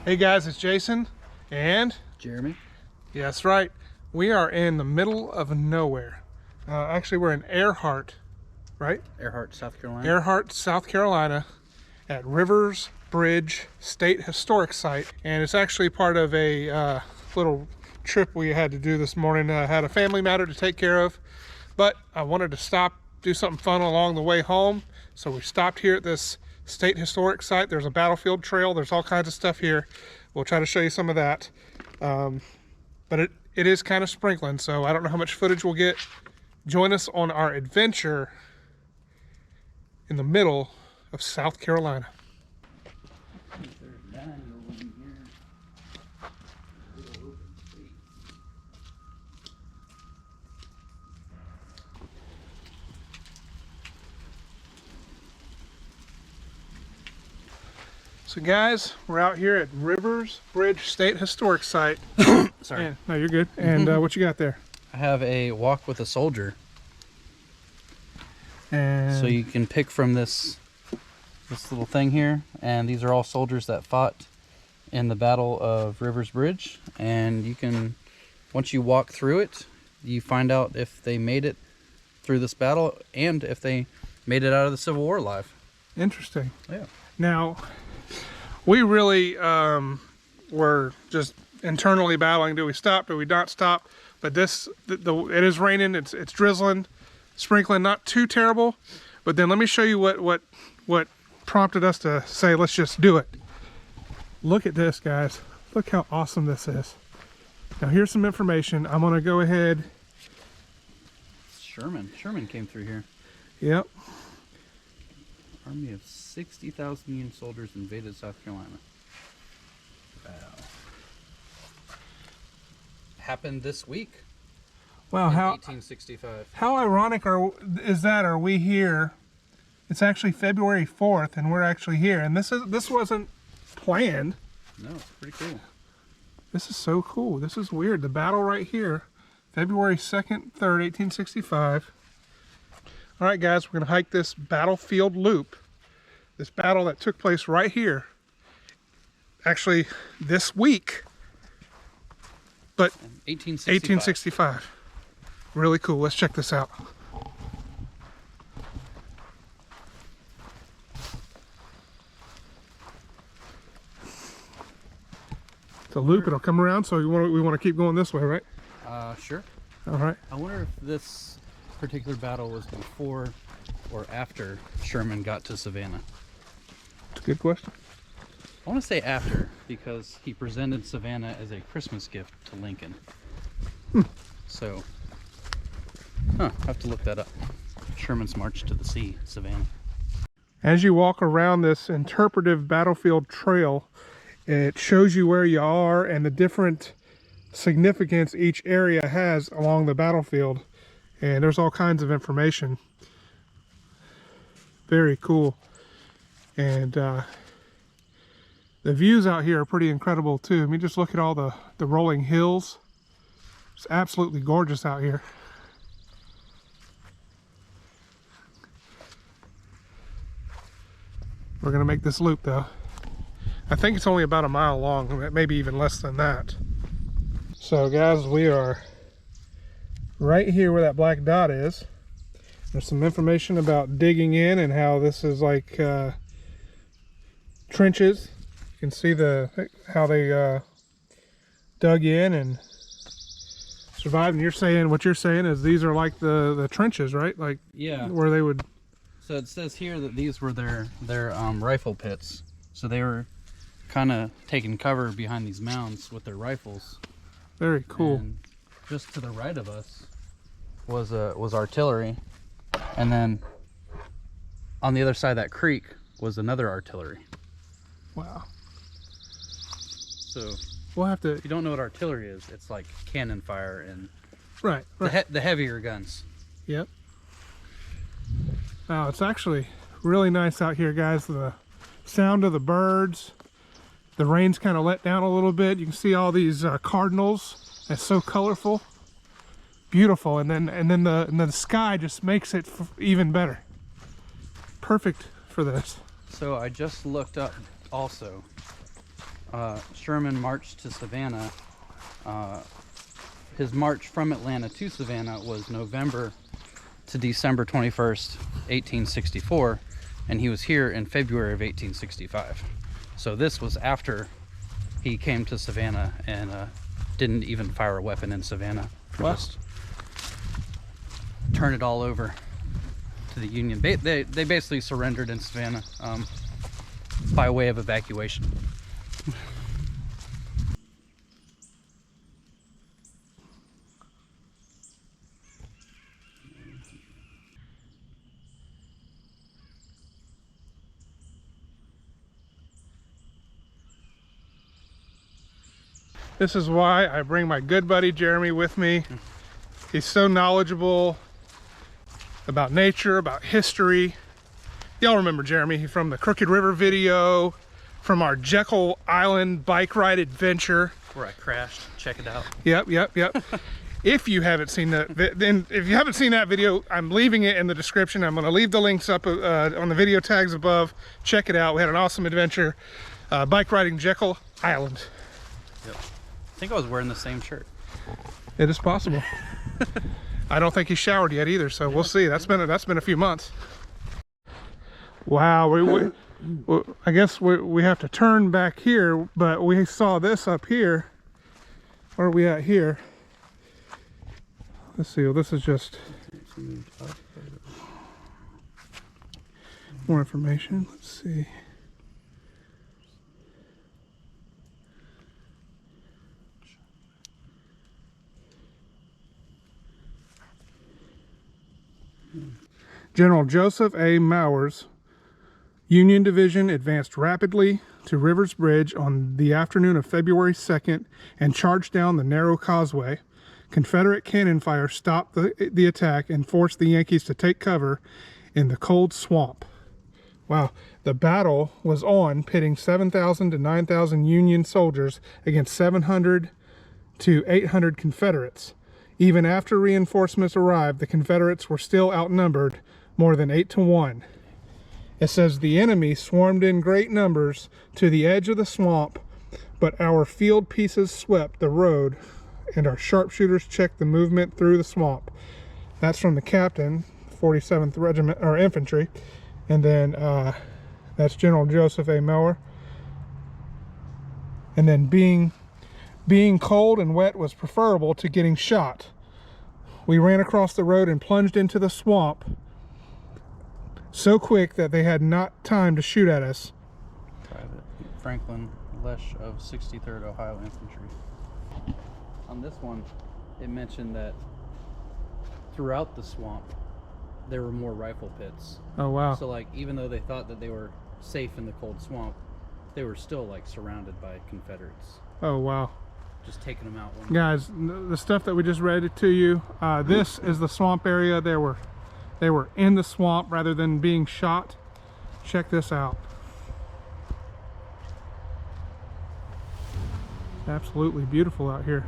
Hey guys, it's Jason and Jeremy. Yeah, that's right. We are in the middle of nowhere. Actually, we're in Ehrhardt, right? Ehrhardt, South Carolina. Ehrhardt, South Carolina, at Rivers Bridge State Historic Site, and it's actually part of a little trip we had to do this morning. I had a family matter to take care of, but I wanted to stop, do something fun along the way home, so we stopped here at this State Historic Site. There's a battlefield trail. There's all kinds of stuff here. We'll try to show you some of that. But it is kind of sprinkling, so I don't know how much footage we'll get. Join us on our adventure in the middle of South Carolina. So guys, we're out here at Rivers Bridge State Historic Site. Sorry. And, no, you're good. And what you got there? I have a walk with a soldier. And So you can pick from this little thing here, and these are all soldiers that fought in the Battle of Rivers Bridge. And you can, once you walk through it, you find out if they made it through this battle and if they made it out of the Civil War alive. Interesting. Yeah. Now, we really were just internally battling. Do we stop? Do we not stop? But this, it is raining. It's drizzling, sprinkling. Not too terrible. But then let me show you what prompted us to say let's just do it. Look at this, guys. Look how awesome this is. Now here's some information. I'm gonna go ahead. Sherman came through here. Yep. Army of 60,000 Union soldiers invaded South Carolina. Wow. Happened this week. Wow. In How 1865. How ironic is that? Are we here? It's actually February 4th, and we're actually here. And this wasn't planned. No, it's pretty cool. This is so cool. This is weird. The battle right here, February 2nd, 3rd, 1865. All right, guys, we're going to hike this battlefield loop. This battle that took place right here, actually this week, but 1865. Really cool. Let's check this out. It's a loop. It'll come around, so we want to keep going this way, right? Sure. All right. I wonder if this particular battle was before or after Sherman got to Savannah. It's a good question. I want to say after, because he presented Savannah as a Christmas gift to Lincoln. So, I have to look that up. Sherman's March to the Sea, Savannah. As you walk around this interpretive battlefield trail, it shows you where you are and the different significance each area has along the battlefield. And there's all kinds of information. Very cool. And the views out here are pretty incredible too. I mean, just look at all the rolling hills. It's absolutely gorgeous out here. We're gonna make this loop though. I think it's only about a mile long, maybe even less than that. So guys, we are right here where that black dot is. There's some information about digging in and how this is like trenches. You can see how they dug in and survived. And you're saying, what you're saying is these are like the trenches, right? Like, yeah, where they would. So it says here that these were their rifle pits. So they were kind of taking cover behind these mounds with their rifles. Very cool. And just to the right of us was artillery, and then on the other side of that creek was another artillery. Wow. So We'll have to. if you don't know what artillery is, it's like cannon fire and Right. the heavier guns. Yep. Wow, it's actually really nice out here, guys. The sound of the birds. The rain's kind of let down a little bit. You can see all these cardinals. That's so colorful, beautiful, and then the sky just makes it even better. Perfect for this. So I just looked up also Sherman marched to Savannah. His march from Atlanta to Savannah was November to December 21st, 1864, and he was here in February of 1865. So this was after he came to Savannah and didn't even fire a weapon in Savannah. Just turn it all over to the Union. They basically surrendered in Savannah by way of evacuation. This is why I bring my good buddy Jeremy with me. He's so knowledgeable about nature, about history. Y'all remember Jeremy from the Crooked River video, from our Jekyll Island bike ride adventure. Where I crashed. Check it out. Yep. If you haven't seen that video, I'm leaving it in the description. I'm going to leave the links up on the video tags above. Check it out. We had an awesome adventure bike riding Jekyll Island. Yep. I think I was wearing the same shirt. It is possible. I don't think he showered yet either, so we'll see. That's been a few months. Wow, I guess we have to turn back here, but we saw this up here. Where are we at here? Let's see. Well, this is just more information. Let's see. General Joseph A. Mauer's Union Division advanced rapidly to Rivers Bridge on the afternoon of February 2nd and charged down the narrow causeway. Confederate cannon fire stopped the attack and forced the Yankees to take cover in the cold swamp. Wow, the battle was on, pitting 7,000 to 9,000 Union soldiers against 700 to 800 Confederates. Even after reinforcements arrived, the Confederates were still outnumbered more than 8 to 1. It says the enemy swarmed in great numbers to the edge of the swamp, but our field pieces swept the road and our sharpshooters checked the movement through the swamp. That's from the captain, 47th Regiment, or Infantry. And then that's General Joseph A. Mauer. And then being cold and wet was preferable to getting shot. We ran across the road and plunged into the swamp so quick that they had not time to shoot at us. Private Franklin Lesh of 63rd Ohio Infantry. On this one, it mentioned that throughout the swamp, there were more rifle pits. Oh, wow. So, like, even though they thought that they were safe in the cold swamp, they were still, like, surrounded by Confederates. Oh, wow. Just taking them out. Guys, the stuff that we just read to you, this is the swamp area. They were in the swamp rather than being shot. Check this out. It's absolutely beautiful out here.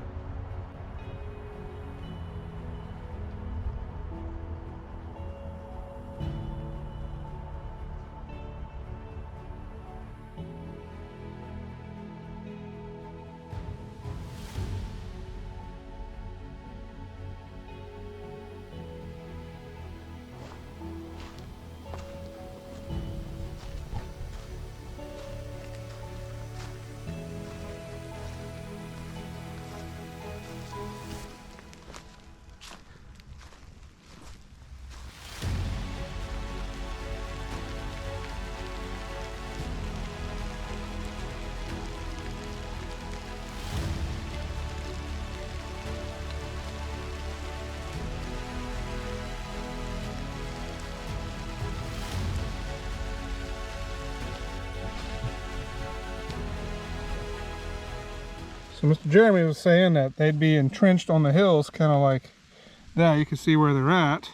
So Mr. Jeremy was saying that they'd be entrenched on the hills, kind of like that. You can see where they're at.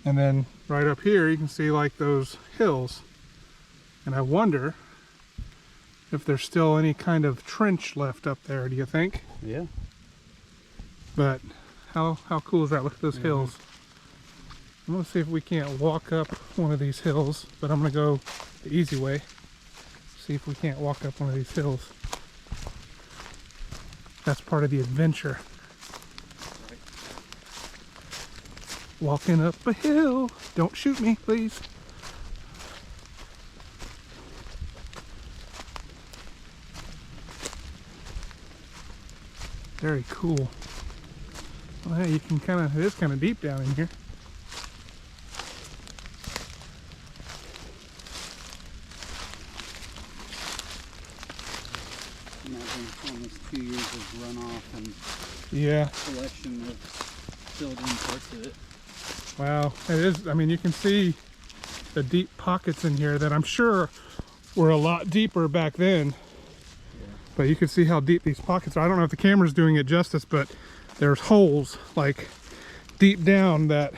And then right up here, you can see like those hills. And I wonder if there's still any kind of trench left up there, do you think? Yeah. But how cool is that? Look at those hills. I'm gonna see if we can't walk up one of these hills, but I'm gonna go the easy way. See if we can't walk up one of these hills. That's part of the adventure. Walking up a hill. Don't shoot me, please. Very cool. Well, hey, you can it is kind of deep down in here. Imagine almost 2 years of runoff and Yeah. collection of filled in parts of it. Wow, it is. I mean, you can see the deep pockets in here that I'm sure were a lot deeper back then. Yeah. But you can see how deep these pockets are. I don't know if the camera's doing it justice, but there's holes like deep down that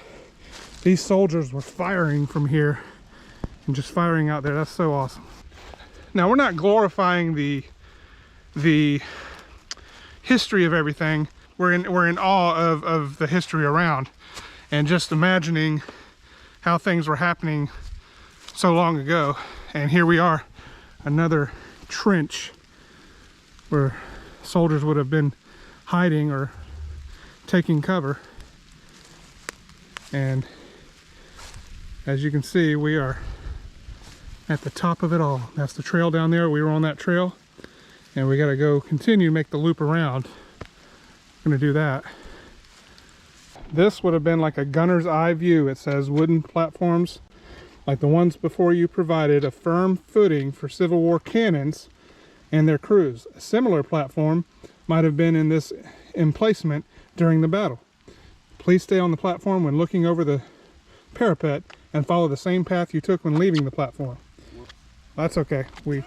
these soldiers were firing from here and just firing out there. That's so awesome. Now, we're not glorifying the history of everything. We're in awe of the history around, and just imagining how things were happening so long ago. And here we are, another trench where soldiers would have been hiding or taking cover. And as you can see, we are at the top of it all. That's the trail down there. We were on that trail, and we got to go continue to make the loop around. I'm going to do that. This would have been like a gunner's eye view. It says wooden platforms like the ones before you provided a firm footing for Civil War cannons and their crews. A similar platform might have been in this emplacement during the battle. Please stay on the platform when looking over the parapet and follow the same path you took when leaving the platform. That's okay. You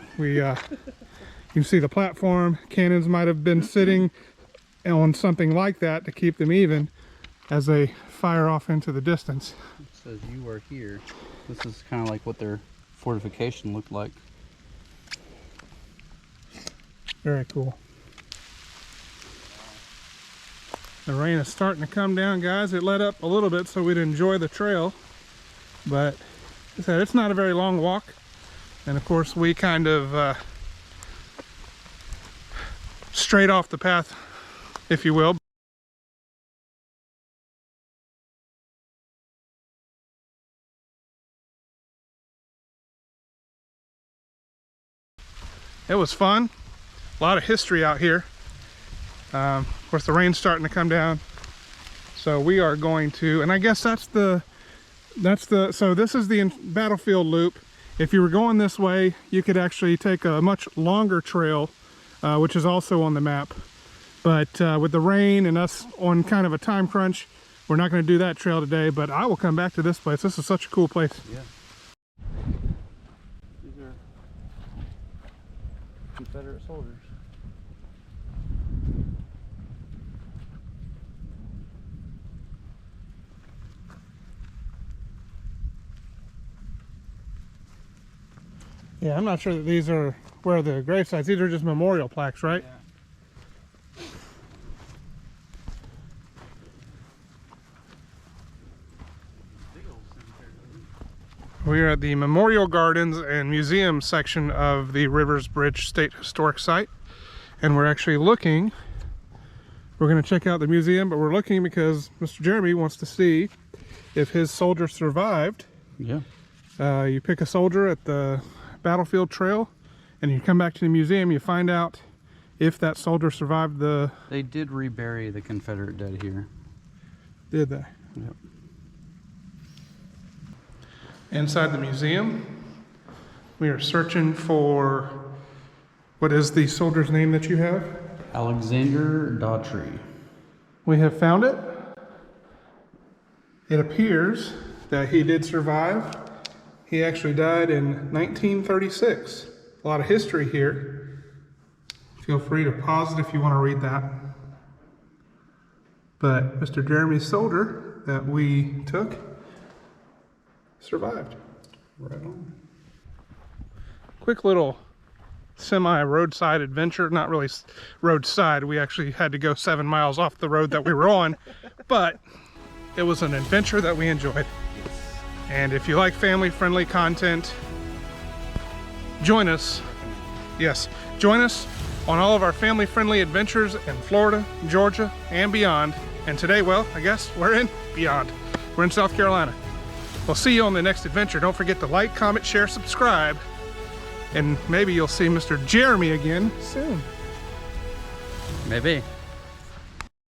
can see the platform. Cannons might have been sitting on something like that to keep them even as they fire off into the distance. It says you are here. This is kind of like what their fortification looked like. Very cool. The rain is starting to come down, guys. It let up a little bit so we'd enjoy the trail, but as I said, it's not a very long walk. And of course, we kind of straight off the path, if you will. It was fun. A lot of history out here. Of course, the rain's starting to come down, so we are going to, and I guess so this is the battlefield loop. If you were going this way, you could actually take a much longer trail, which is also on the map. But with the rain and us on kind of a time crunch, we're not going to do that trail today, but I will come back to this place. This is such a cool place. Yeah. These are Confederate soldiers. Yeah, I'm not sure that these are where the grave sites. These are just memorial plaques, right? Yeah. We are at the Memorial Gardens and Museum section of the Rivers Bridge State Historic Site, and we're actually looking. We're going to check out the museum, but we're looking because Mr. Jeremy wants to see if his soldier survived. Yeah. You pick a soldier at the battlefield trail, and you come back to the museum, you find out if that soldier survived the... They did rebury the Confederate dead here. Did they? Yep. Inside the museum, we are searching for... What is the soldier's name that you have? Alexander Daughtry. We have found it. It appears that he did survive. He actually died in 1936. A lot of history here. Feel free to pause it if you want to read that. But Mr. Jeremy's soldier that we took survived. Right on. Quick little semi-roadside adventure. Not really roadside. We actually had to go 7 miles off the road that we were on. But it was an adventure that we enjoyed. And if you like family-friendly content, join us Yes, join us on all of our family-friendly adventures in Florida, Georgia, and beyond. And today, well, I guess we're in beyond. We're in South Carolina. We'll see you on the next adventure. Don't forget to like, comment, share, subscribe, and maybe you'll see Mr. Jeremy again soon. Maybe.